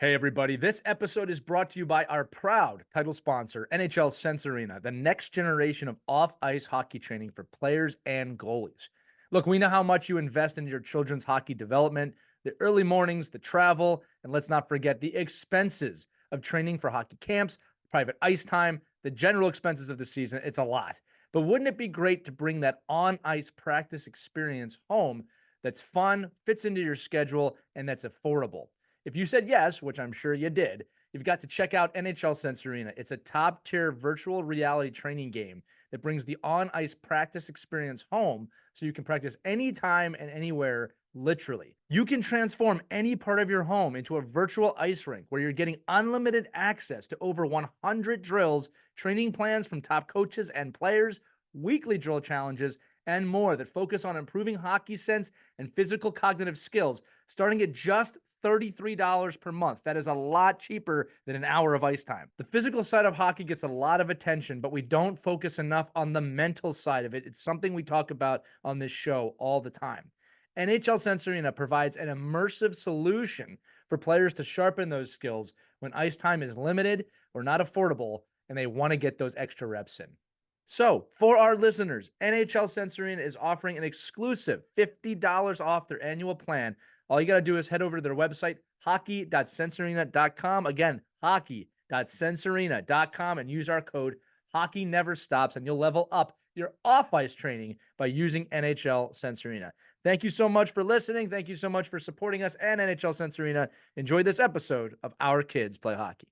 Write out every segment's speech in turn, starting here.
Hey, everybody. This episode is brought to you by our proud title sponsor, NHL Sense Arena, the next generation of off ice hockey training for players and goalies. Look, we know how much you invest in your children's hockey development, the early mornings, the travel, and let's not forget the expenses of training for hockey camps, private ice time, the general expenses of the season. It's a lot. But wouldn't it be great to bring that on ice practice experience home that's fun, fits into your schedule, and that's affordable? If you said yes, which I'm sure you did, you've got to check out NHL Sense Arena. It's a top tier virtual reality training game that brings the on ice practice experience home so you can practice anytime and anywhere, literally. You can transform any part of your home into a virtual ice rink where you're getting unlimited access to over 100 drills, training plans from top coaches and players, weekly drill challenges, and more that focus on improving hockey sense and physical cognitive skills, starting at just $33 per month. That is a lot cheaper than an hour of ice time. The physical side of hockey gets a lot of attention, but we don't focus enough on the mental side of it. It's something we talk about on this show all the time. NHL Sense Arena provides an immersive solution for players to sharpen those skills when ice time is limited or not affordable and they want to get those extra reps in. So, for our listeners, NHL Sense Arena is offering an exclusive $50 off their annual plan. All you got to do is head over to their website, hockey.sensearena.com. Again, hockey.sensearena.com, and use our code Hockey Never Stops, and you'll level up your off-ice training by using NHL Sense Arena. Thank you so much for listening. Thank you so much for supporting us and NHL Sense Arena. Enjoy this episode of Our Kids Play Hockey.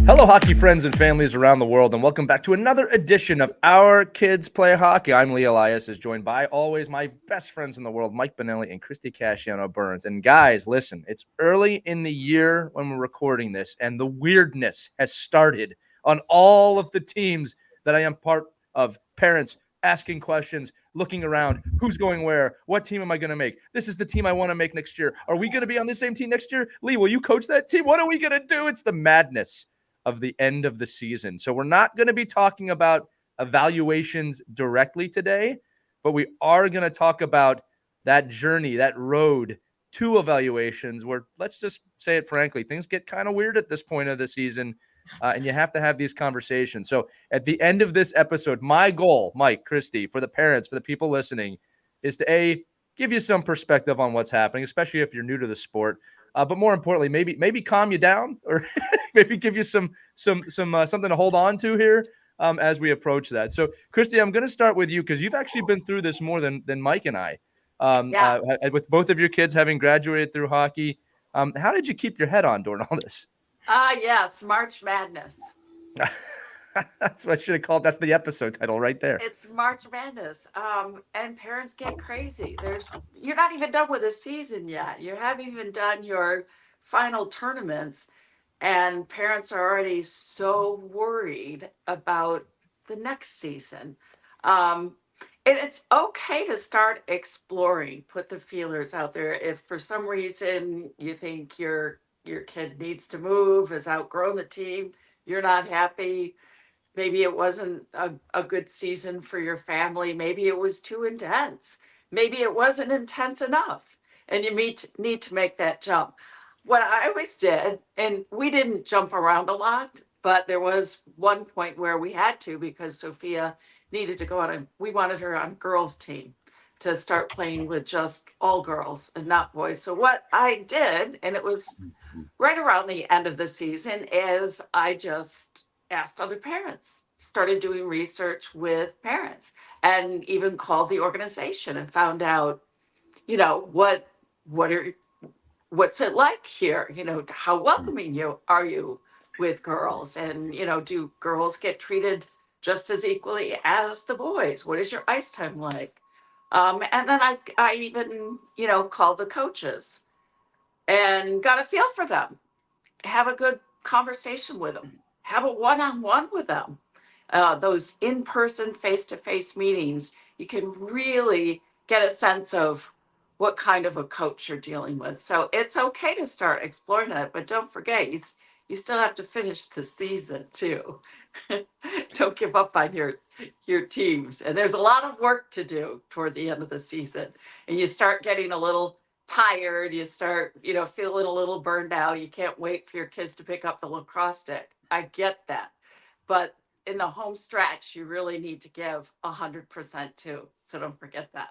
Hello, hockey friends and families around the world, and welcome back to another edition of Our Kids Play Hockey. I'm Lee Elias, is joined by always my best friends in the world, Mike Bonelli and Christie Casciano Burns. And guys, listen, it's early in the year when we're recording this, and the weirdness has started on all of the teams that I am part of. Parents asking questions, looking around, who's going where, what team am I going to make? This is the team I want to make next year. Are we going to be on the same team next year? Lee, will you coach that team? What are we going to do? It's the madness of the end of the season. So we're not going to be talking about evaluations directly today, but we are going to talk about that journey, that road to evaluations where, let's just say it frankly, things get kind of weird at this point of the season, and you have to have these conversations. So at the end of this episode, my goal, Mike, Christie, for the parents, for the people listening, is to give you some perspective on what's happening, especially if you're new to the sport. But more importantly, maybe calm you down, or maybe give you some something to hold on to here as we approach that. So, Christy, I'm going to start with you because you've actually been through this more than Mike and I. Yes. With both of your kids having graduated through hockey, how did you keep your head on during all this? Yes, March Madness. That's what I should have called. That's the episode title right there. It's March Madness. And parents get crazy. You're not even done with the season yet. You haven't even done your final tournaments, and parents are already so worried about the next season. And it's okay to start exploring, put the feelers out there. If for some reason you think your kid needs to move, has outgrown the team, you're not happy, maybe it wasn't a good season for your family, maybe it was too intense, maybe it wasn't intense enough, and you need to make that jump. What I always did, and we didn't jump around a lot, but there was one point where we had to, because Sophia needed to go on, we wanted her on girls team to start playing with just all girls and not boys. So what I did, and it was right around the end of the season, is I just asked other parents, started doing research with parents, and even called the organization and found out, what's it like here? How welcoming are you with girls? And, do girls get treated just as equally as the boys? What is your ice time like? And then I even, called the coaches and got a feel for them, have a good conversation with them, have a one-on-one with them. Those in-person, face-to-face meetings, you can really get a sense of what kind of a coach you're dealing with. So it's okay to start exploring that, but don't forget, you still have to finish the season too. Don't give up on your teams. And there's a lot of work to do toward the end of the season. And you start getting a little tired, you start, feeling a little burned out. You can't wait for your kids to pick up the lacrosse stick. I get that. But in the home stretch, you really need to give 100% too. So don't forget that.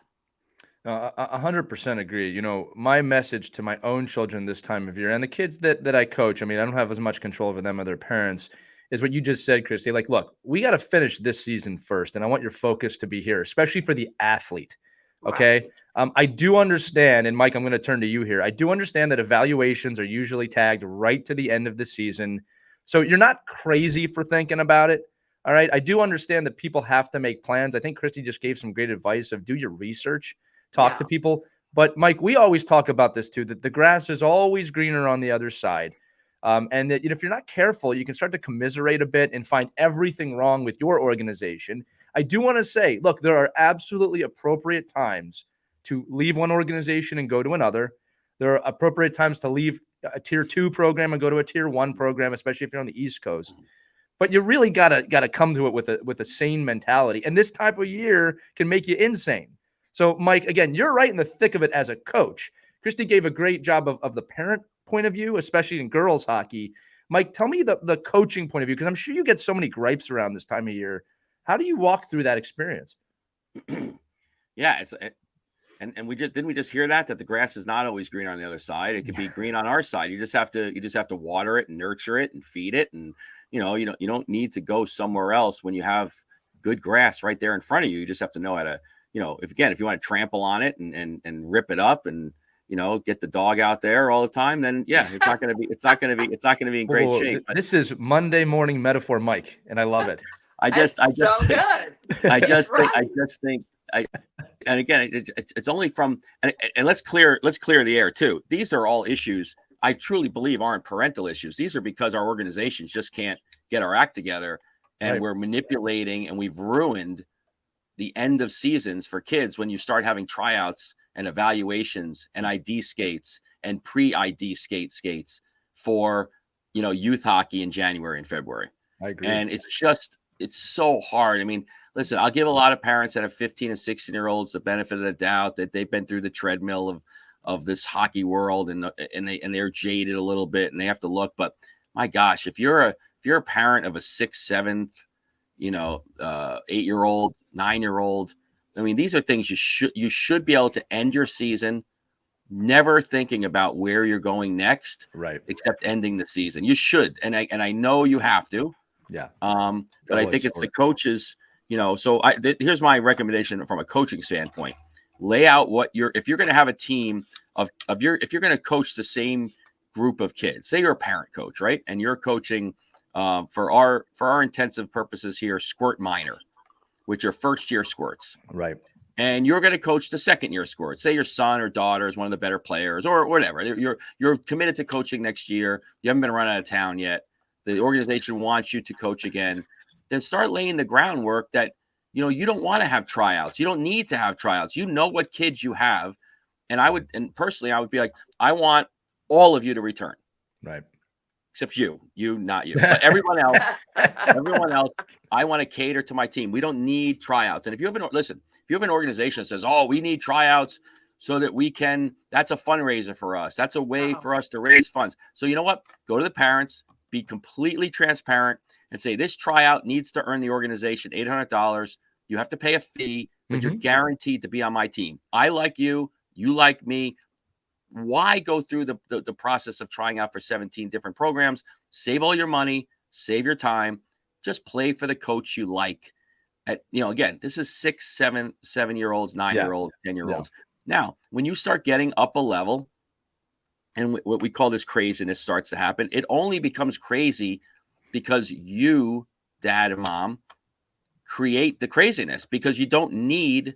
100% agree. My message to my own children this time of year and the kids that I coach, I mean, I don't have as much control over them or their parents, is what you just said, Christy. Like, look, we got to finish this season first, and I want your focus to be here, especially for the athlete. Okay. Right. I do understand, and Mike, I'm going to turn to you here. I do understand that evaluations are usually tagged right to the end of the season. So you're not crazy for thinking about it. All right. I do understand that people have to make plans. I think Christy just gave some great advice of do your research, talk to people. But Mike, we always talk about this too, that the grass is always greener on the other side. And that if you're not careful, you can start to commiserate a bit and find everything wrong with your organization. I do want to say, look, there are absolutely appropriate times to leave one organization and go to another. There are appropriate times to leave a tier 2 program and go to a tier 1 program, especially if you're on the East Coast. But you really gotta come to it with a sane mentality. And this type of year can make you insane. So, Mike, again, you're right in the thick of it as a coach. Christy gave a great job of the parent point of view, especially in girls hockey. Mike, tell me the coaching point of view, because I'm sure you get so many gripes around this time of year. How do you walk through that experience? Yeah, and we just hear that the grass is not always green on the other side. It could be green on our side. You just have to water it and nurture it and feed it, and you don't need to go somewhere else when you have good grass right there in front of you. You just have to know how to, if you want to trample on it and rip it up and get the dog out there all the time, then yeah, it's not going to be in great shape. But this is Monday morning metaphor, Mike, and I love it. I just think, and again, it's only from, and let's clear the air too. These are all issues I truly believe aren't parental issues. These are because our organizations just can't get our act together, and we're manipulating, and we've ruined the end of seasons for kids when you start having tryouts and evaluations and ID skates and pre-ID skates for, youth hockey in January and February. I agree. And it's so hard. I mean, listen, I'll give a lot of parents that have 15 and 16-year-olds the benefit of the doubt that they've been through the treadmill of this hockey world, and they're jaded a little bit and they have to look. But my gosh, if you're a parent of a 6th, 7th, 8-year-old, 9-year-old, I mean, these are things you should be able to end your season never thinking about where you're going next, right? Except ending the season. You should, and I know you have to. Yeah. But I think it's the coaches, so here's my recommendation from a coaching standpoint. Lay out if you're going to have a team if you're going to coach the same group of kids, say you're a parent coach, right? And you're coaching for our intensive purposes here, squirt minor, which are first year squirts. Right. And you're going to coach the second year squirts. Say your son or daughter is one of the better players or whatever. You're committed to coaching next year. You haven't been run out of town yet. The organization wants you to coach again. Then start laying the groundwork that, you don't want to have tryouts. You don't need to have tryouts. You know what kids you have. And personally, I would be like, I want all of you to return. Right. Except you, not you, but everyone else, I want to cater to my team. We don't need tryouts. And if you have an organization that says, oh, we need tryouts so that we can, that's a fundraiser for us. That's a way for us to raise funds. So you know what? Go to the parents, be completely transparent and say, this tryout needs to earn the organization $800. You have to pay a fee, but you're guaranteed to be on my team. I like you. You like me. Why go through the process of trying out for 17 different programs? Save all your money, save your time, just play for the coach you like. Again, this is 6, 7-year-olds, 9-year-olds, 10-year-olds. Yeah. Now, when you start getting up a level and what we call this craziness starts to happen, it only becomes crazy because you, dad and mom, create the craziness because you don't need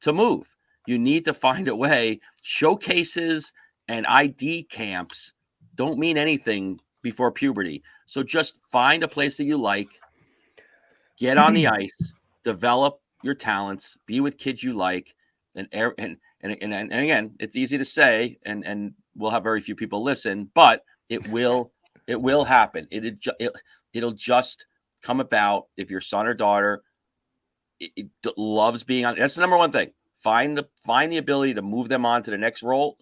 to move. You need to find a way. Showcases and ID camps don't mean anything before puberty. So just find a place that you like, get on the ice, develop your talents, be with kids you like, and again, it's easy to say, and we'll have very few people listen, but it will It will happen. It'll just come about if your son or daughter loves being on. That's the number one thing. Find the ability to move them on to the next role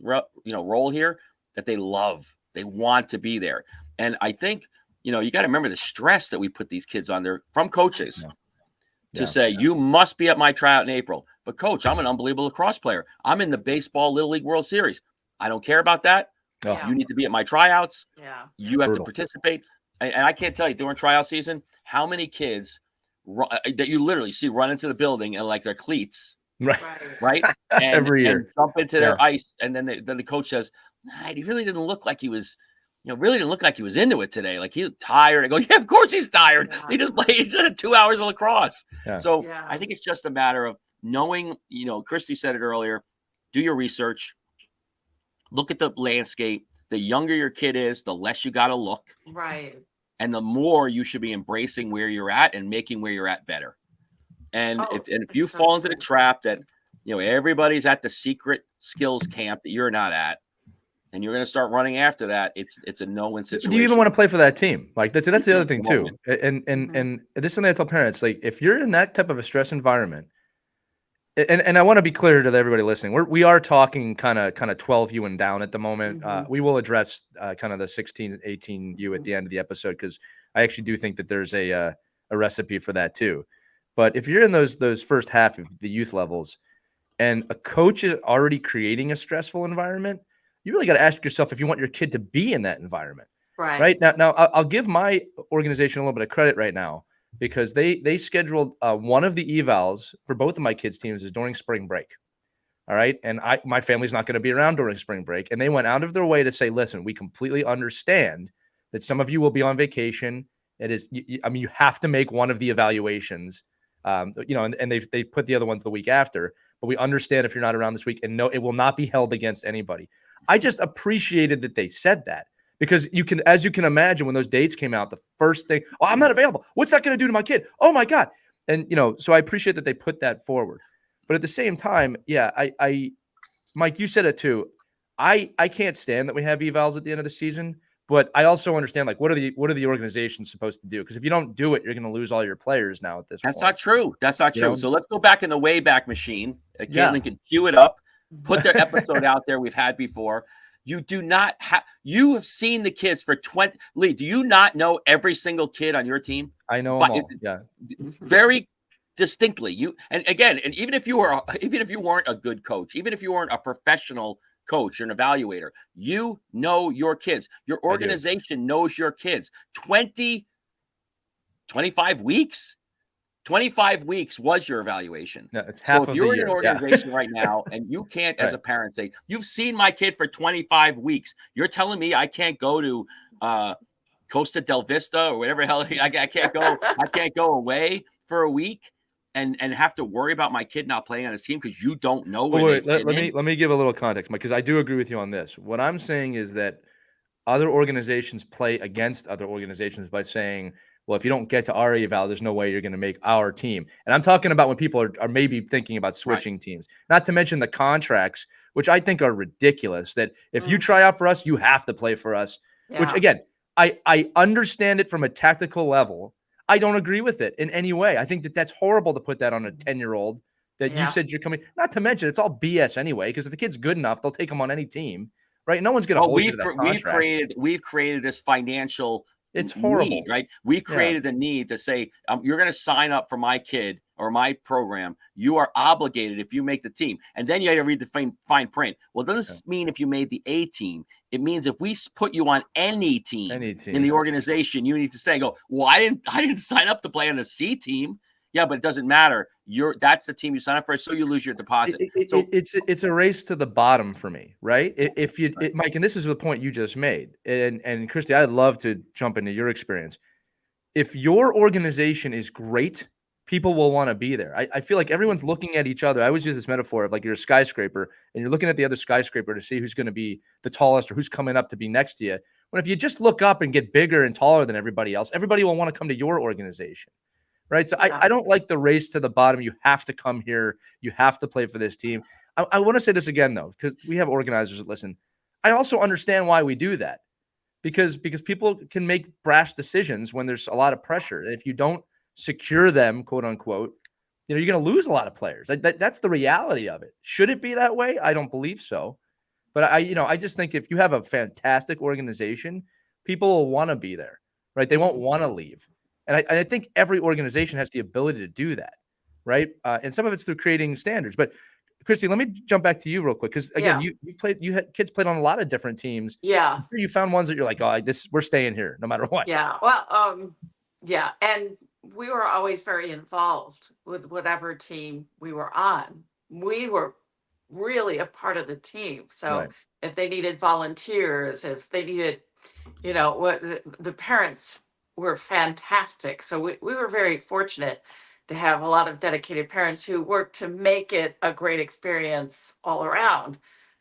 here that they love. They want to be there. And I think, you got to remember the stress that we put these kids under from coaches to say, you must be at my tryout in April. But coach, I'm an unbelievable lacrosse player. I'm in the baseball Little League World Series. I don't care about that. Yeah. You need to be at my tryouts. Yeah. You have to participate. And I can't tell you during tryout season, how many kids that you literally see run into the building and like their cleats. Right. And, every year and jump into their ice. And then the coach says, nah, he really didn't look like he was, into it today. Like he's tired. I go, yeah, of course he's tired. Yeah. He just played 2 hours of lacrosse. Yeah. So I think it's just a matter of knowing, Christie said it earlier, do your research, look at the landscape. The younger your kid is, the less you got to look. Right. And the more you should be embracing where you're at and making where you're at better. And if you fall into the trap that, everybody's at the secret skills camp that you're not at, and you're going to start running after that, it's a no-win situation. Do you even want to play for that team? Like that's the other thing too. And this is something I tell parents, like if you're in that type of a stress environment, and I want to be clear to everybody listening, we are talking kind of 12U and down at the moment. We will address kind of the 16, 18U at the end of the episode, because I actually do think that there's a recipe for that too. But if you're in those first half of the youth levels and a coach is already creating a stressful environment, you really got to ask yourself if you want your kid to be in that environment. Right. Now I'll give my organization a little bit of credit right now, because they scheduled one of the evals for both of my kids' teams is during spring break. All right. And my family's not going to be around during spring break. And they went out of their way to say, listen, we completely understand that some of you will be on vacation. It is, you have to make one of the evaluations, and they put the other ones the week after, but we understand if you're not around this week, and no, it will not be held against anybody. I just appreciated that they said that, because as you can imagine, when those dates came out, the first thing, I'm not available. What's that going to do to my kid? Oh my God. And, so I appreciate that they put that forward, but at the same time, Mike, you said it too. I can't stand that we have evals at the end of the season, but I also understand, like, what are the organizations supposed to do? Because if you don't do it, you're going to lose all your players now at this point. That's not true. So let's go back in the Wayback Machine. Caitlin can cue it up, put their episode out there we've had before. You do not have. You have seen the kids for 20. Lee, do you not know every single kid on your team? I know them all. Yeah, very distinctly. And even if you weren't a good coach, even if you weren't a professional coach or an evaluator, you know your kids. Your organization knows your kids. 25 weeks. 25 weeks was your evaluation. No, it's half so if you're in an organization right now and you can't, as a parent, say, you've seen my kid for 25 weeks, you're telling me I can't go to Costa del Vista or whatever the hell, I can't go. I can't go away for a week and have to worry about my kid not playing on his team because you don't know where let me give a little context, Mike, because I do agree with you on this. What I'm saying is that other organizations play against other organizations by saying, well, if you don't get to our eval, there's no way you're going to make our team. And I'm talking about when people are maybe thinking about switching teams, not to mention the contracts, which I think are ridiculous, that if you try out for us, you have to play for us, which again, I understand it from a tactical level. I don't agree with it in any way. I think that that's horrible to put that on a 10-year-old that you said you're coming, not to mention it's all BS anyway, because if the kid's good enough, they'll take him on any team, right? No one's going to hold you to that contract. We've created this financial It's horrible, need, right? We created the need to say, you're going to sign up for my kid or my program. You are obligated if you make the team. And then you have to read the fine print. Well, it doesn't mean if you made the A team. It means if we put you on any team in the organization, you need to say, well, I didn't sign up to play on the C team. Yeah, but it doesn't matter. That's the team you sign up for, so you lose your deposit. It's a race to the bottom for me, right? Mike, and this is the point you just made, and Christy, I'd love to jump into your experience. If your organization is great, people will want to be there. I feel like everyone's looking at each other. I always use this metaphor of like you're a skyscraper, and you're looking at the other skyscraper to see who's going to be the tallest or who's coming up to be next to you. When if you just look up and get bigger and taller than everybody else, everybody will want to come to your organization. Right. So I don't like the race to the bottom. You have to come here. You have to play for this team. I want to say this again, though, because we have organizers that listen. I also understand why we do that, because people can make brash decisions when there's a lot of pressure. If you don't secure them, quote unquote, you're going to lose a lot of players. That's the reality of it. Should it be that way? I don't believe so. But I just think if you have a fantastic organization, people will want to be there, right? They won't want to leave. And I think every organization has the ability to do that, right? And some of it's through creating standards. But Christie, let me jump back to you real quick, because again, you had kids played on a lot of different teams. Yeah. You found ones that you're like, oh, we're staying here no matter what. Yeah. Well, yeah. And we were always very involved with whatever team we were on. We were really a part of the team. So Right. if they needed volunteers, if they needed, what the parents were fantastic. So we were very fortunate to have a lot of dedicated parents who worked to make it a great experience all around.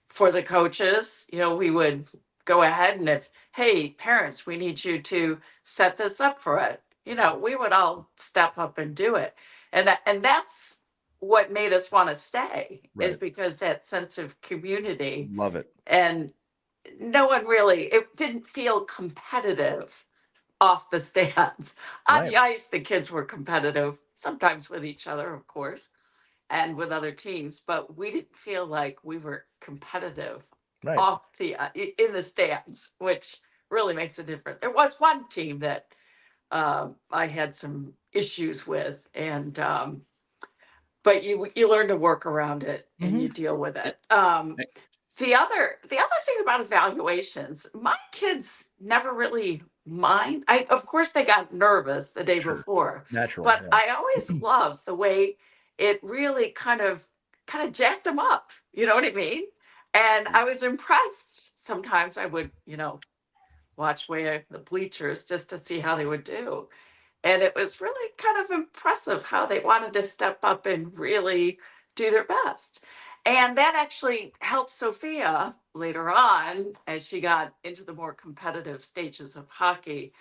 For the coaches, we would go ahead and hey, parents, we need you to set this up for it. We would all step up and do it. And that's what made us want to stay, is because that sense of community. Love it. And it didn't feel competitive off the stands. On the ice, the kids were competitive, sometimes with each other, of course, and with other teams, but we didn't feel like we were competitive off in the stands, which really makes a difference. There was one team that I had some issues with, and but you learn to work around it and you deal with it. The other thing about evaluations, my kids never really mind. Of course they got nervous the day before. Naturally. But I always love the way it really kind of jacked them up. You know what I mean? And I was impressed. Sometimes I would, watch way the bleachers just to see how they would do. And it was really kind of impressive how they wanted to step up and really do their best. And that actually helped Sophia later on as she got into the more competitive stages of hockey.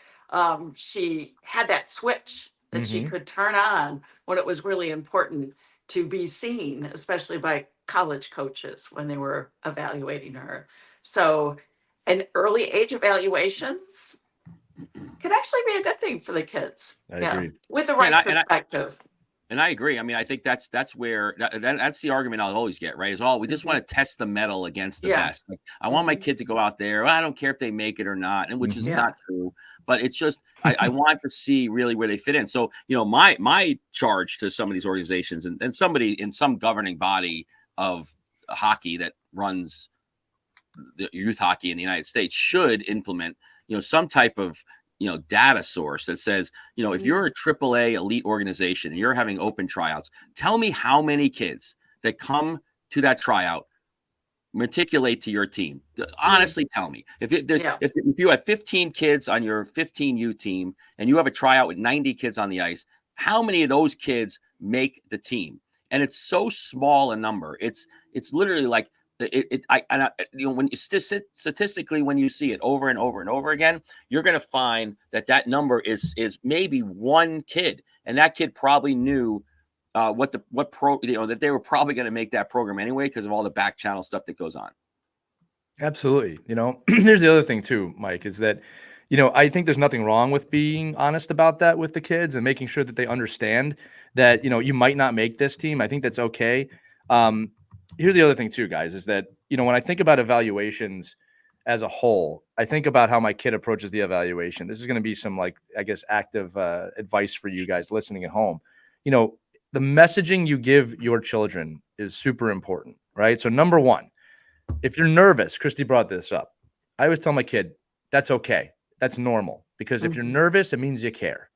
She had that switch that she could turn on when it was really important to be seen, especially by college coaches when they were evaluating her. So, an early age evaluations can actually be a good thing for the kids. I agree. With the right perspective. And I agree. I mean, I think that's where that's the argument I'll always get, right? Is we just want to test the metal against the best. Like, I want my kid to go out there. Well, I don't care if they make it or not, and which is not true. But it's just I want to see really where they fit in. So, my charge to some of these organizations and somebody in some governing body of hockey that runs the youth hockey in the United States should implement, some type of data source that says, if you're a AAA elite organization and you're having open tryouts, tell me how many kids that come to that tryout matriculate to your team. Honestly, tell me if you have 15 kids on your 15U team and you have a tryout with 90 kids on the ice, how many of those kids make the team? And it's so small a number. It's literally like when you statistically, when you see it over and over and over again, you're going to find that number is maybe one kid, and that kid probably knew that they were probably going to make that program anyway because of all the back channel stuff that goes on. Absolutely. Here's the other thing too, Mike, is that I think there's nothing wrong with being honest about that with the kids and making sure that they understand that you might not make this team. I think that's okay. Here's the other thing too, guys, is that, when I think about evaluations as a whole, I think about how my kid approaches the evaluation. This is going to be some, active advice for you guys listening at home. The messaging you give your children is super important, right? So number one, if you're nervous, Christie brought this up. I always tell my kid, that's okay. That's normal, because if you're nervous, it means you care.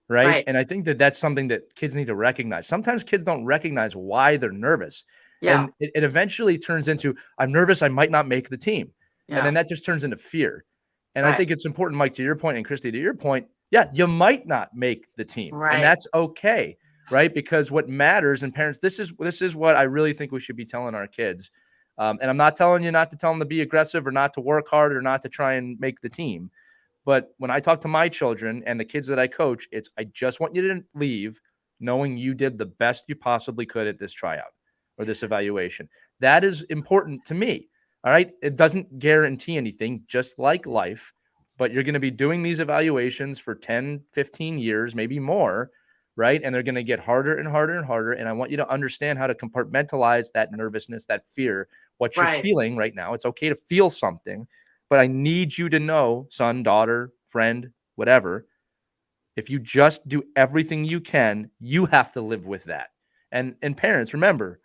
Right. And I think that that's something that kids need to recognize. Sometimes kids don't recognize why they're nervous. And it eventually turns into, I'm nervous, I might not make the team. And then that just turns into fear. And I think it's important, Mike, to your point, and Christie, to your point, you might not make the team. And that's okay. Right. Because what matters, and parents, this is what I really think we should be telling our kids. And I'm not telling you not to tell them to be aggressive or not to work hard or not to try and make the team. But when I talk to my children and the kids that I coach, I just want you to leave knowing you did the best you possibly could at this tryout or this evaluation. That is important to me. All right. It doesn't guarantee anything, just like life. but you're going to be doing these evaluations for 10, 15 years, maybe more, right? And they're going to get harder and harder and harder. And I want you to understand how to compartmentalize that nervousness, that fear, what you're Right. feeling right now. It's okay to feel something, but I need you to know, son, daughter, friend, whatever, if you just do everything you can, you have to live with that. And parents, remember,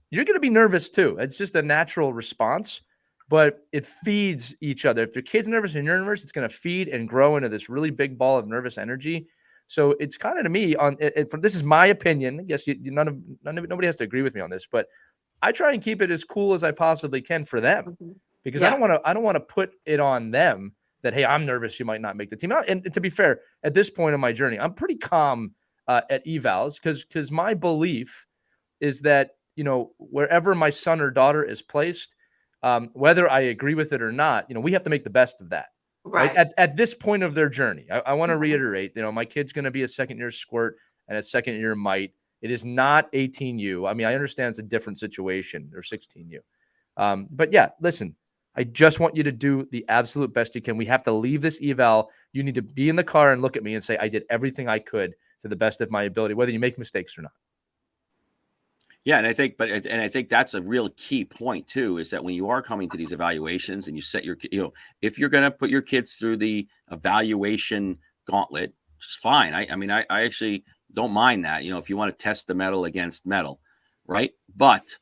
you're going to be nervous too. It's just a natural response, but it feeds each other. If your kid's nervous and you're nervous, it's going to feed and grow into this really big ball of nervous energy. So it's kind of, to me, on it, this is my opinion. I guess nobody has to agree with me on this, but I try and keep it as cool as I possibly can for them, because I don't want to put it on them that, hey, I'm nervous, you might not make the team. And to be fair, at this point in my journey, I'm pretty calm at evals, because my belief is that, wherever my son or daughter is placed, whether I agree with it or not, we have to make the best of that. Right. At this point of their journey, I want to reiterate, my kid's going to be a second-year squirt and a second-year mite. It is not 18U. I mean, I understand it's a different situation, or 16U. But yeah, listen, I just want you to do the absolute best you can. We have to leave this eval. You need to be in the car and look at me and say, I did everything I could to the best of my ability, whether you make mistakes or not. Yeah, and I think that's a real key point too, is that when you are coming to these evaluations and you set your, if you're going to put your kids through the evaluation gauntlet, which is fine. I mean, I actually don't mind that, if you want to test the metal against metal, right? But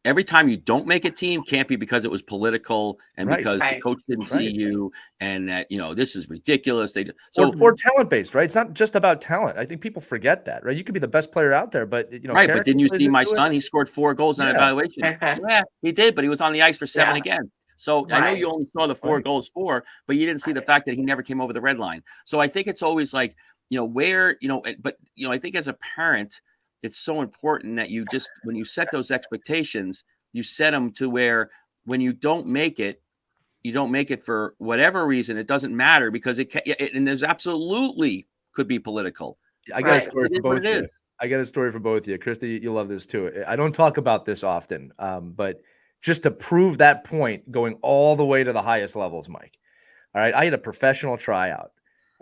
every time you don't make a team, can't be because it was political and because the coach didn't see you, and that, this is ridiculous. Or talent-based, right? It's not just about talent. I think people forget that, right? You could be the best player out there, but right. But didn't you see my son? He scored 4 goals on evaluation. Yeah, he did, but he was on the ice for 7 against. So I know you only saw the 4 goals for, but you didn't see the fact that he never came over the red line. So I think it's always like, where, but I think as a parent, it's so important that you just, when you set those expectations, you set them to where when you don't make it, you don't make it for whatever reason. It doesn't matter, because and there's absolutely could be political. I got a story for both of you. I got a story for both of you. Christy, you'll love this too. I don't talk about this often, but just to prove that point, going all the way to the highest levels, Mike. All right. I had a professional tryout,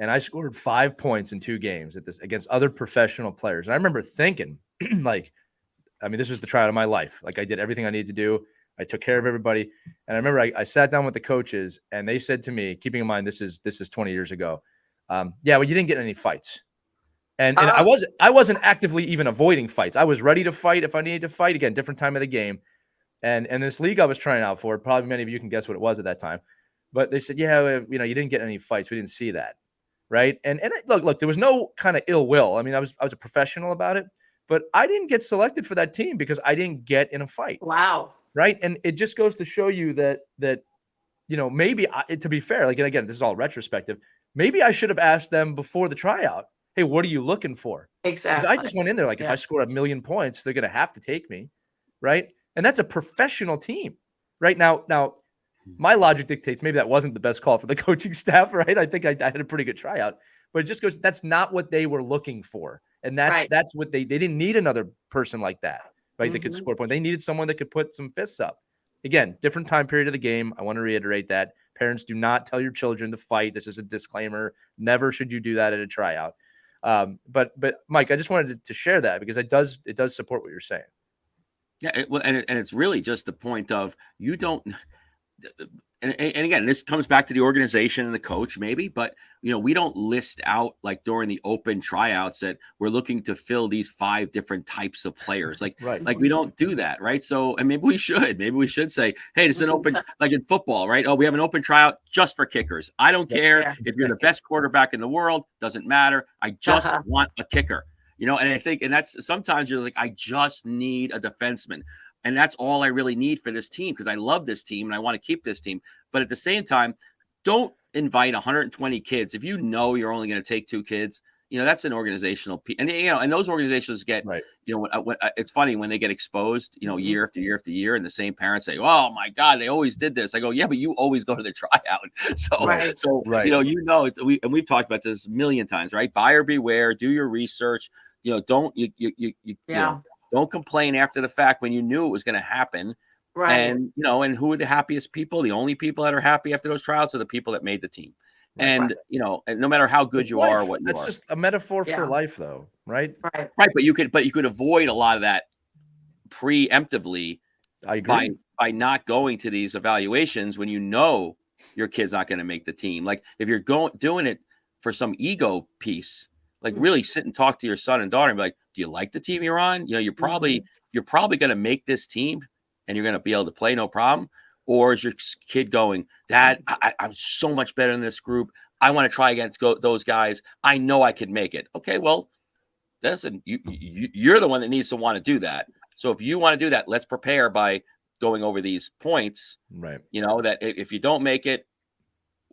and I scored 5 points in 2 games against other professional players. And I remember thinking, this was the tryout of my life. Like, I did everything I needed to do. I took care of everybody. And I remember I sat down with the coaches, and they said to me, keeping in mind, this is 20 years ago. Well, you didn't get any fights. And I wasn't actively even avoiding fights. I was ready to fight if I needed to fight. Again, different time of the game. And this league I was trying out for, probably many of you can guess what it was at that time. But they said, you didn't get any fights. We didn't see that. Right. And look, there was no kind of ill will. I mean, I was a professional about it, but I didn't get selected for that team because I didn't get in a fight. Wow. Right. And it just goes to show you that maybe to be fair, like, and again, this is all retrospective, maybe I should have asked them before the tryout, hey, what are you looking for? Exactly. Because I just went in there like, if I score 1,000,000 points, they're going to have to take me. Right. And that's a professional team. Right. Now, my logic dictates maybe that wasn't the best call for the coaching staff, right? I think I had a pretty good tryout, but it just goes, that's not what they were looking for. And that's what they didn't need another person like that, right? That could score points. They needed someone that could put some fists up. Again, different time period of the game. I want to reiterate that. Parents, do not tell your children to fight. This is a disclaimer. Never should you do that at a tryout. But Mike, I just wanted to share that because it does support what you're saying. Yeah, and it's really just the point of you don't. And again, this comes back to the organization and the coach, maybe, but we don't list out like during the open tryouts that we're looking to fill these 5 different types of players. Like, like we don't do that, right? So, and maybe we should say, hey, this is an open, like in football, right? Oh, we have an open tryout just for kickers. I don't care if you're the best quarterback in the world, doesn't matter. I just want a kicker, and I think, and that's sometimes you're like, I just need a defenseman. And that's all I really need for this team because I love this team and I want to keep this team. But at the same time, don't invite 120 kids. If you're only going to take 2 kids, that's an organizational piece. And, and those organizations get, it's funny when they get exposed, year after year after year, and the same parents say, oh my God, they always did this. I go, yeah, but you always go to the tryout. So, we've talked about this a million times, right? Buyer beware, do your research, don't complain after the fact when you knew it was going to happen. Right. And, and who are the happiest people? The only people that are happy after those tryouts are the people that made the team. And, and no matter how good It's you are, life. what you That's are. just a metaphor for Yeah. life, though, right? Right. Right. But you could avoid a lot of that preemptively I agree. by not going to these evaluations when your kid's not going to make the team. Like if you're doing it for some ego piece, like really sit and talk to your son and daughter and be like, do you like the team you're on? You're probably going to make this team and you're going to be able to play no problem. Or is your kid going, Dad, I'm so much better in this group. I want to try against those guys. I know I could make it. Okay, well, you're the one that needs to want to do that. So if you want to do that, let's prepare by going over these points. Right. That if you don't make it,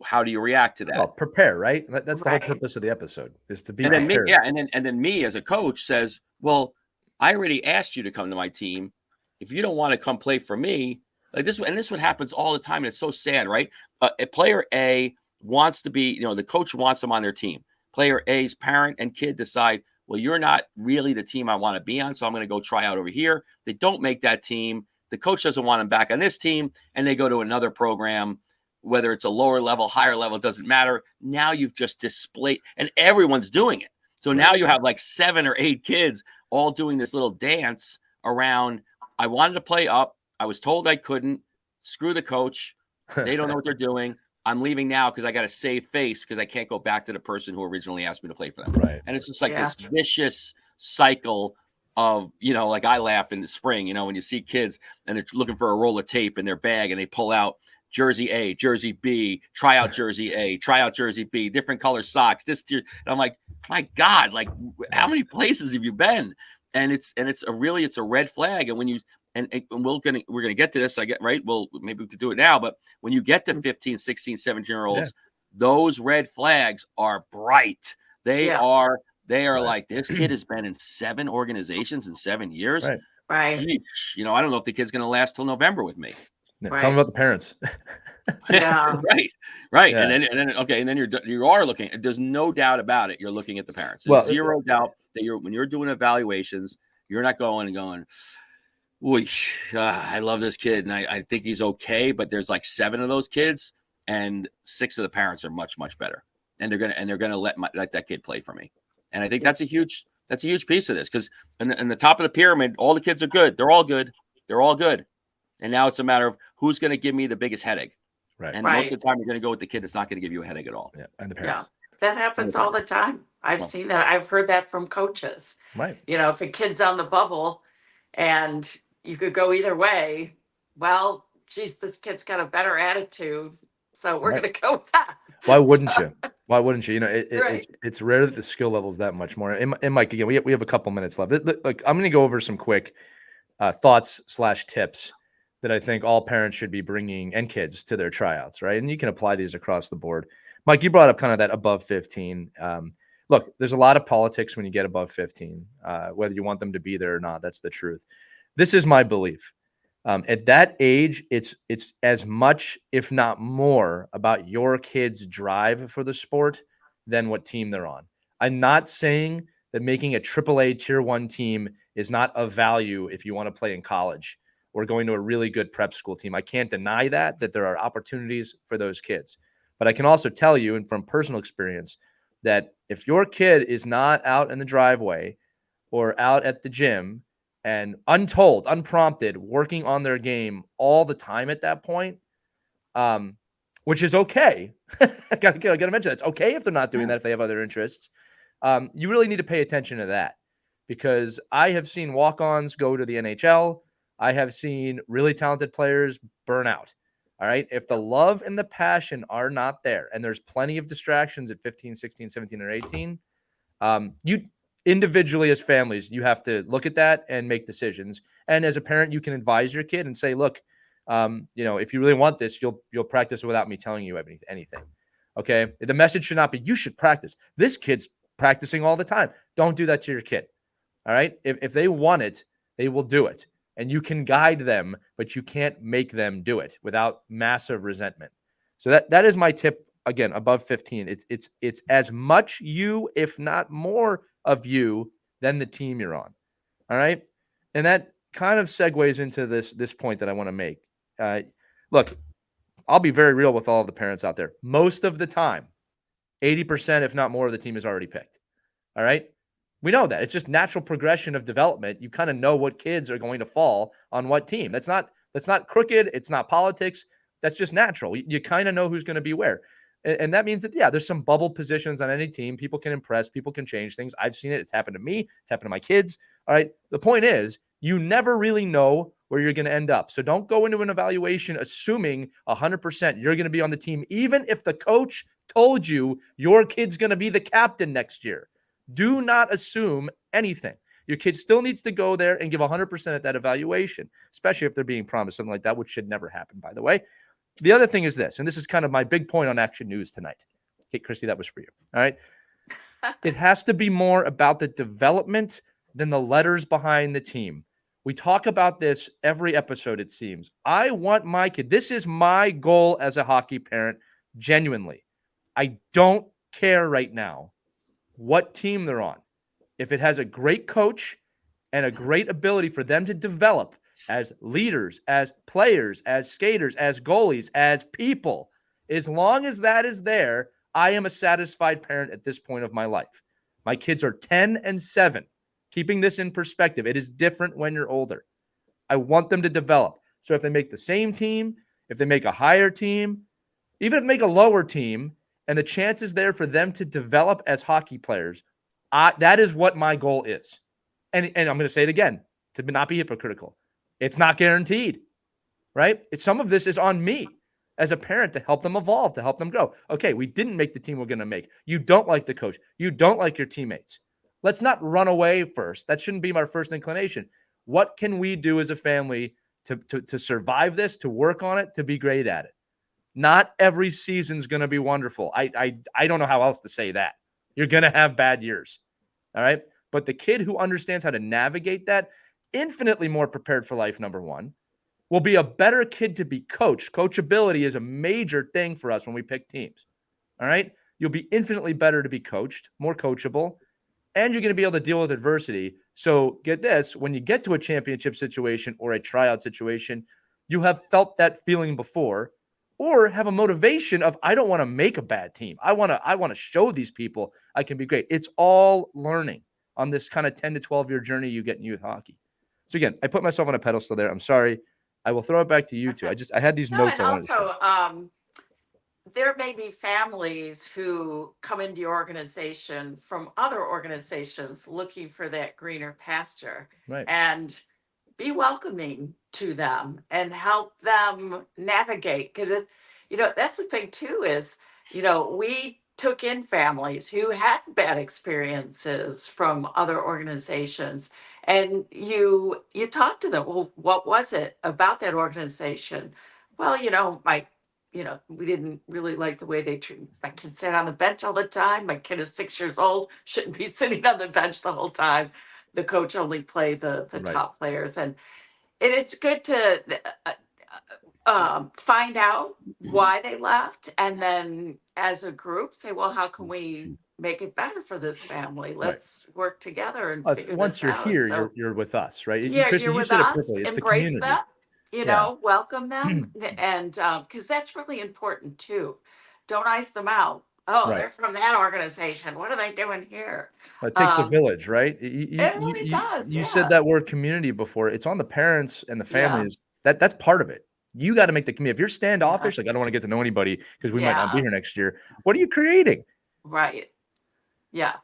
how do you react to that? Well, prepare, right? That's the whole purpose of the episode, is to be prepared. And then me as a coach says, well, I already asked you to come to my team. If you don't want to come play for me, like this, and this what happens all the time, and it's so sad, right? A player A wants to be, the coach wants them on their team. Player A's parent and kid decide, well, you're not really the team I want to be on, so I'm going to go try out over here. They don't make that team. The coach doesn't want them back on this team, and they go to another program, whether it's a lower level, higher level, it doesn't matter. Now you've just displayed, and everyone's doing it. So now you have like 7 or 8 kids all doing this little dance around, I wanted to play up. I was told I couldn't. Screw the coach. They don't know what they're doing. I'm leaving now because I got to save face because I can't go back to the person who originally asked me to play for them. Right. And it's just like this vicious cycle of, like I laugh in the spring, when you see kids and they're looking for a roll of tape in their bag and they pull out jersey A, jersey B, tryout jersey A, tryout jersey B, different color socks. And I'm like, my God, like how many places have you been? And it's a red flag. And when you, and we're going to get to this, right? Well, maybe we could do it now, but when you get to 15, 16, 17-year-olds, those red flags are bright. They are like, this kid has been in 7 organizations in 7 years. Right. I don't know if the kid's going to last till November with me. Yeah, tell me about the parents. Yeah. Right. Yeah. And then you are looking, there's no doubt about it. You're looking at the parents. There's zero doubt that when you're doing evaluations, you're not going, I love this kid and I think he's okay, but there's like 7 of those kids and 6 of the parents are much, much better. And they're gonna let that kid play for me. And I think that's a huge piece of this, because in the top of the pyramid, all the kids are good. They're all good. And now it's a matter of who's going to give me the biggest headache. Right. And most of the time, you're going to go with the kid that's not going to give you a headache at all. Yeah. And the parents. Yeah. That happens all the time. I've seen that. I've heard that from coaches. Right. If a kid's on the bubble and you could go either way, well, geez, this kid's got a better attitude, so we're going to go with that. Why wouldn't you? Why wouldn't you? It's rare that the skill level is that much more. And Mike, again, we have a couple minutes left. Look, I'm going to go over some quick thoughts / tips that I think all parents should be bringing, and kids, to their tryouts, right? And you can apply these across the board. Mike, you brought up kind of that above 15. Look, there's a lot of politics when you get above 15, whether you want them to be there or not. That's the truth. This is my belief. At that age, it's as much, if not more, about your kid's drive for the sport than what team they're on. I'm not saying that making a AAA Tier 1 team is not of value if you want to play in college or going to a really good prep school team. I can't deny that there are opportunities for those kids. But I can also tell you, and from personal experience, that if your kid is not out in the driveway or out at the gym and untold, unprompted, working on their game all the time at that point, which is okay. I gotta mention it's okay if they're not doing that, if they have other interests. You really need to pay attention to that, because I have seen walk-ons go to the NHL. I have seen really talented players burn out. All right. If the love and the passion are not there, and there's plenty of distractions at 15, 16, 17, or 18, you individually, as families, you have to look at that and make decisions. And as a parent, you can advise your kid and say, look, if you really want this, you'll practice without me telling you anything. Okay. The message should not be, you should practice. This kid's practicing all the time. Don't do that to your kid. All right. If they want it, they will do it. And you can guide them, but you can't make them do it without massive resentment. So that is my tip. Again, above 15, it's as much you, if not more of you, than the team you're on. All right. And that kind of segues into this point that I want to make. Look, I'll be very real with all of the parents out there. Most of the time, 80%, if not more, of the team is already picked. All right. We know that. It's just natural progression of development. You kind of know what kids are going to fall on what team. That's not crooked. It's not politics. That's just natural. You kind of know who's going to be where. And that means that, yeah, there's some bubble positions on any team. People can impress. People can change things. I've seen it. It's happened to me. It's happened to my kids. All right. The point is, you never really know where you're going to end up. So don't go into an evaluation assuming 100% you're going to be on the team, even if the coach told you your kid's going to be the captain next year. Do not assume anything. Your kid still needs to go there and give 100% at that evaluation, especially if they're being promised something like that, which should never happen, by the way. The other thing is this, and this is kind of my big point on Action News tonight. Okay, Christy, that was for you. All right. It has to be more about the development than the letters behind the team. We talk about this every episode, it seems. I want my kid. This is my goal as a hockey parent, genuinely. I don't care right now what team they're on. If it has a great coach and a great ability for them to develop as leaders, as players, as skaters, as goalies, as people, as long as that is there, I am a satisfied parent at this point of my life. My kids are 10 and 7. Keeping this in perspective, it is different when you're older. I want them to develop. So if they make the same team, if they make a higher team, even if they make a lower team, and the chances there for them to develop as hockey players, that is what my goal is. And I'm going to say it again, to not be hypocritical. It's not guaranteed, right? Some of this is on me as a parent to help them evolve, to help them grow. Okay, we didn't make the team we're going to make. You don't like the coach. You don't like your teammates. Let's not run away first. That shouldn't be my first inclination. What can we do as a family to survive this, to work on it, to be great at it? Not every season's going to be wonderful. I don't know how else to say that. You're going to have bad years. All right. But the kid who understands how to navigate that, infinitely more prepared for life, number one, will be a better kid to be coached. Coachability is a major thing for us when we pick teams. All right. You'll be infinitely better to be coached, more coachable, and you're going to be able to deal with adversity. So get this, when you get to a championship situation or a tryout situation, you have felt that feeling before, or have a motivation of, I don't want to make a bad team. I want to show these people I can be great. It's all learning on this kind of 10 to 12-year journey you get in youth hockey. So again, I put myself on a pedestal there. I'm sorry. I will throw it back to you two. I had these notes. And also, there may be families who come into your organization from other organizations looking for that greener pasture. Right. And be welcoming to them and help them navigate. Because that's the thing too, is, we took in families who had bad experiences from other organizations, and you talk to them. Well, what was it about that organization? Well, we didn't really like the way they treat. My kid sat on the bench all the time. My kid is 6 years old, shouldn't be sitting on the bench the whole time. The coach only played the Right. top players. And it's good to find out why they left. And then as a group say, well, how can we make it better for this family? Let's work together and figure Once this you're out. here, So, you're with us, right? yeah, Christy, you're you with said it us, perfectly. It's the embrace community. them, Yeah. welcome them. And because that's really important too. Don't ice them out. Oh, Right. they're from that organization. What are they doing here? It takes a Um, village, right? It really does. You Yeah. said that word community before. It's on the parents and the Yeah. families. That's part of it. You got to make the community. If you're standoffish, like I don't want to get to know anybody because we might not be Yeah. here next year. What are you creating? Right. Yeah.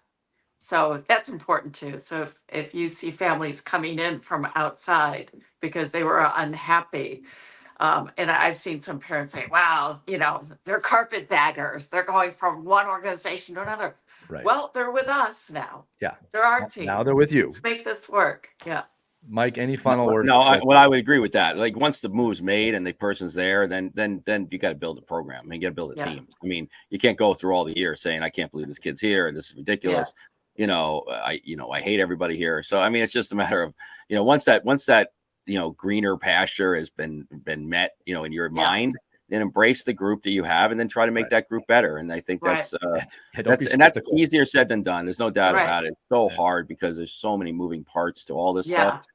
So that's important too. So if you see families coming in from outside because they were unhappy, and I've seen some parents say, wow, they're carpetbaggers. They're going from one organization to another. Right. Well, they're with us now. Yeah. They're our team. Now they're with you. Let's make this work. Yeah. Mike, any final words? No, I would agree with that. Like once the move's made and the person's there, then you got to build a program and you got to build a team. I mean, you can't go through all the years saying, I can't believe this kid's here and this is ridiculous. I hate everybody here. So, I mean, it's just a matter of, once that, greener pasture has been met, in your mind, then embrace the group that you have and then try to make that group better. And I think that's easier said than done. There's no doubt about it. It's so hard because there's so many moving parts to all this stuff.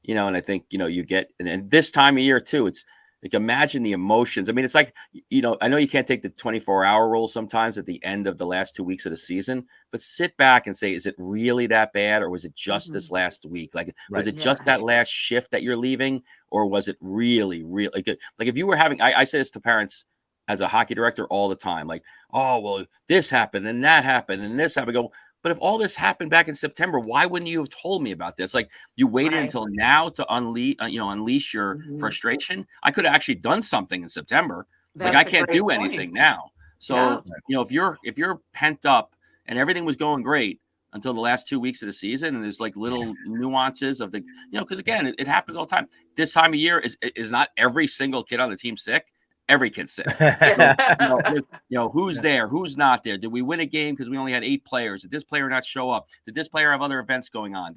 and I think, you get, and this time of year too, it's like, imagine the emotions. I mean, it's like, I know you can't take the 24-hour rule sometimes at the end of the last 2 weeks of the season, but sit back and say, is it really that bad? Or was it just this last week? Like, was it just that last shift that you're leaving? Or was it really, really good? Like, if you were having, I say this to parents as a hockey director all the time, like, oh, well, this happened and that happened and this happened. Go, but if all this happened back in September, why wouldn't you have told me about this? Like, you waited until now to unleash your frustration. I could have actually done something in September. Like, I can't do anything now. So, if you're pent up and everything was going great until the last 2 weeks of the season, and there's like little nuances of the, because again, it happens all the time. This time of year is not every single kid on the team sick. Every kid's sick. So, who's there? Who's not there? Did we win a game because we only had 8 players? Did this player not show up? Did this player have other events going on?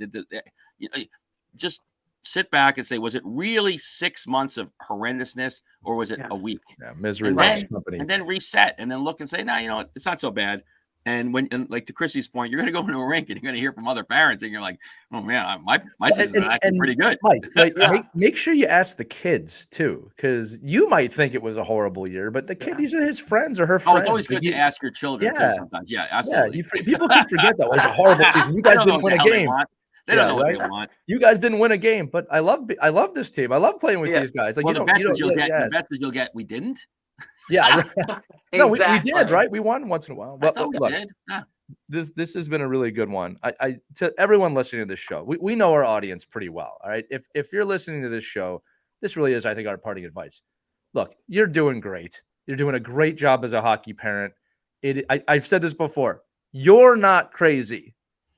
Just sit back and say, was it really 6 months of horrendousness, or was it a week? Yeah, misery loves company. And then reset, and then look and say, no, it's not so bad. And like to Christie's point, you're going to go into a rink and you're going to hear from other parents, and you're like, "Oh man, my sister's acting pretty good." Mike, make sure you ask the kids too, because you might think it was a horrible year, but the kid, these are his friends or her friends. Oh, it's always good to ask your children too. Sometimes, absolutely. People can forget that it was a horrible season. You guys didn't win a game. They don't know what they want. You guys didn't win a game, but I love this team. I love playing with these guys. Like, the best is you'll get. We didn't. Yeah. No, we Exactly. did, right? We won once in a while. Well, we look, did. Yeah. This has been a really good one. I to everyone listening to this show, we know our audience pretty well. All right. If you're listening to this show, this really is, I think, our parting advice. Look, you're doing great. You're doing a great job as a hockey parent. I've said this before. You're not crazy.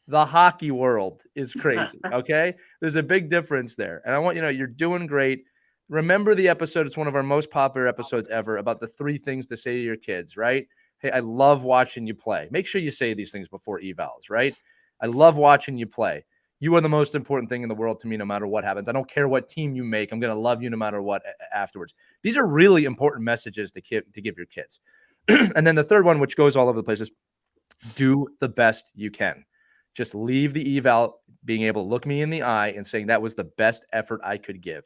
The hockey world is crazy. Okay. There's a big difference there. And I want you're doing great. Remember the episode. It's one of our most popular episodes ever about the 3 things to say to your kids, right? Hey, I love watching you play. Make sure you say these things before evals, right? I love watching you play. You are the most important thing in the world to me, no matter what happens. I don't care what team you make. I'm going to love you no matter what afterwards. These are really important messages to give your kids. And then the third one, which goes all over the place, is do the best you can. Just leave the eval being able to look me in the eye and saying that was the best effort I could give.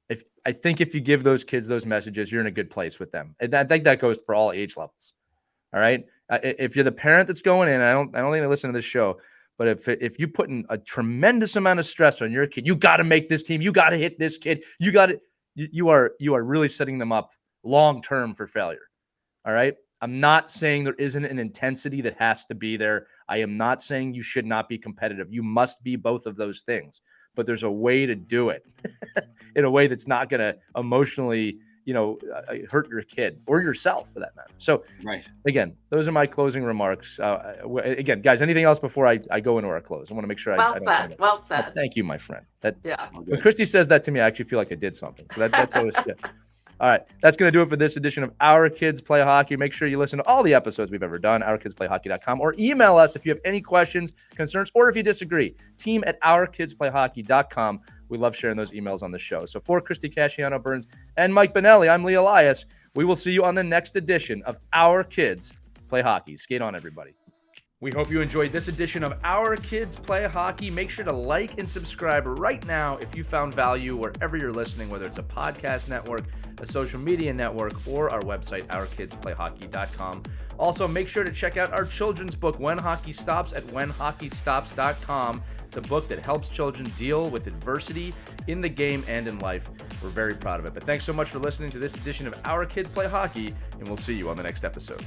If you give those kids those messages, you're in a good place with them. And I think that goes for all age levels. All right. If you're the parent that's going in, I don't think they listen to this show, but if you put in a tremendous amount of stress on your kid, you got to make this team, you got to hit this kid, you are really setting them up long-term for failure. All right. I'm not saying there isn't an intensity that has to be there. I am not saying you should not be competitive. You must be both of those things, but there's a way to do it in a way that's not going to emotionally, hurt your kid or yourself for that matter. So, again, those are my closing remarks. Again, guys, anything else before I go into our close? I want to make sure Well said. Thank you, my friend. When Good. Christie says that to me, I actually feel like I did something. So that's always good. All right, that's going to do it for this edition of Our Kids Play Hockey. Make sure you listen to all the episodes we've ever done, ourkidsplayhockey.com, or email us if you have any questions, concerns, or if you disagree, team@ourkidsplayhockey.com. We love sharing those emails on the show. So for Christie Casciano Burns and Mike Bonelli, I'm Lee Elias. We will see you on the next edition of Our Kids Play Hockey. Skate on, everybody. We hope you enjoyed this edition of Our Kids Play Hockey. Make sure to like and subscribe right now if you found value wherever you're listening, whether it's a podcast network, a social media network, or our website, ourkidsplayhockey.com. Also, make sure to check out our children's book, When Hockey Stops, at whenhockeystops.com. It's a book that helps children deal with adversity in the game and in life. We're very proud of it. But thanks so much for listening to this edition of Our Kids Play Hockey, and we'll see you on the next episode.